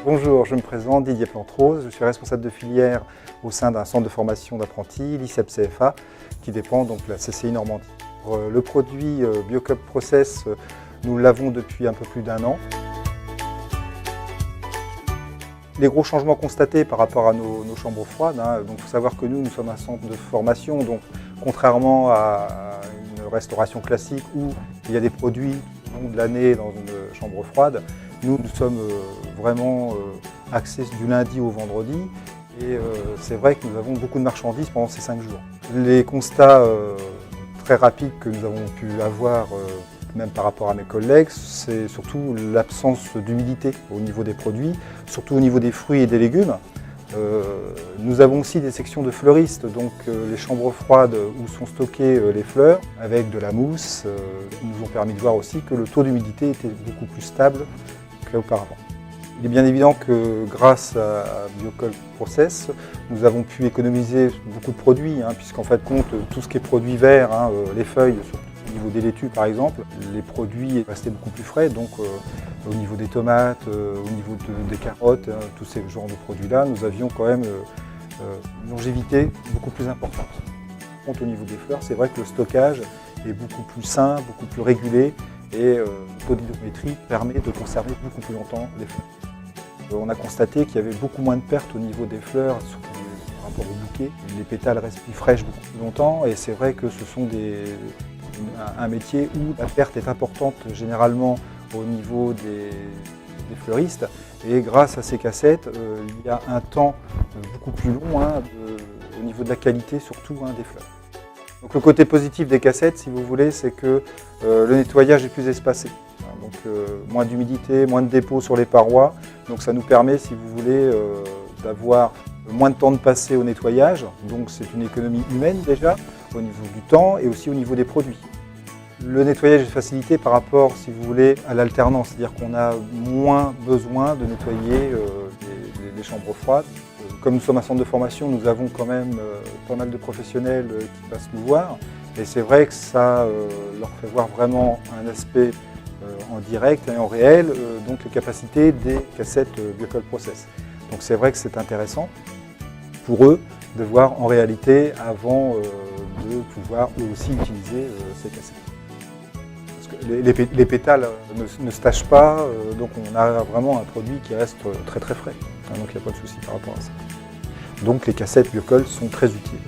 Bonjour, je me présente, Didier Plantrose, je suis responsable de filière au sein d'un centre de formation d'apprentis, l'ICEP-CFA, qui dépend donc de la CCI Normandie. Le produit BioCup Process, nous l'avons depuis un peu plus d'un an. Les gros changements constatés par rapport à nos chambres froides, donc il faut savoir que nous sommes un centre de formation, donc contrairement à une restauration classique où il y a des produits tout au long de l'année dans une chambre froide, nous sommes vraiment axés du lundi au vendredi et c'est vrai que nous avons beaucoup de marchandises pendant ces 5 jours. Les constats très rapides que nous avons pu avoir, même par rapport à mes collègues, c'est surtout l'absence d'humidité au niveau des produits, surtout au niveau des fruits et des légumes. Nous avons aussi des sections de fleuristes, donc les chambres froides où sont stockées les fleurs avec de la mousse nous ont permis de voir aussi que le taux d'humidité était beaucoup plus stable qu'auparavant. Il est bien évident que grâce à BioCup Process, nous avons pu économiser beaucoup de produits, puisqu'en fait compte tout ce qui est produits verts, les feuilles, surtout au niveau des laitues par exemple, les produits restaient beaucoup plus frais, donc au niveau des tomates, au niveau des carottes, tous ces genres de produits-là, nous avions quand même une longévité beaucoup plus importante. Par contre, au niveau des fleurs, c'est vrai que le stockage est beaucoup plus sain, beaucoup plus régulé et le taux d'hydrométrie permet de conserver beaucoup plus longtemps les fleurs. On a constaté qu'il y avait beaucoup moins de pertes au niveau des fleurs, surtout par rapport au bouquet. Les pétales restent plus fraîches beaucoup plus longtemps et c'est vrai que ce sont un métier où la perte est importante généralement au niveau des fleuristes. Et grâce à ces cassettes, il y a un temps beaucoup plus long au niveau de la qualité surtout des fleurs. Donc le côté positif des cassettes, si vous voulez, c'est que le nettoyage est plus espacé. Donc moins d'humidité, moins de dépôt sur les parois. Donc ça nous permet, si vous voulez, d'avoir moins de temps de passer au nettoyage. Donc c'est une économie humaine déjà, au niveau du temps et aussi au niveau des produits. Le nettoyage est facilité par rapport, si vous voulez, à l'alternance. C'est-à-dire qu'on a moins besoin de nettoyer les chambres froides. Comme nous sommes un centre de formation, nous avons quand même pas mal de professionnels qui passent nous voir. Et c'est vrai que ça leur fait voir vraiment un aspect en direct et en réel, donc les capacités des cassettes BioCup Process. Donc c'est vrai que c'est intéressant pour eux de voir en réalité avant de pouvoir eux aussi utiliser ces cassettes. Parce que les pétales ne se tachent pas, donc on a vraiment un produit qui reste très très frais. Donc il n'y a pas de souci par rapport à ça. Donc les cassettes BioCup sont très utiles.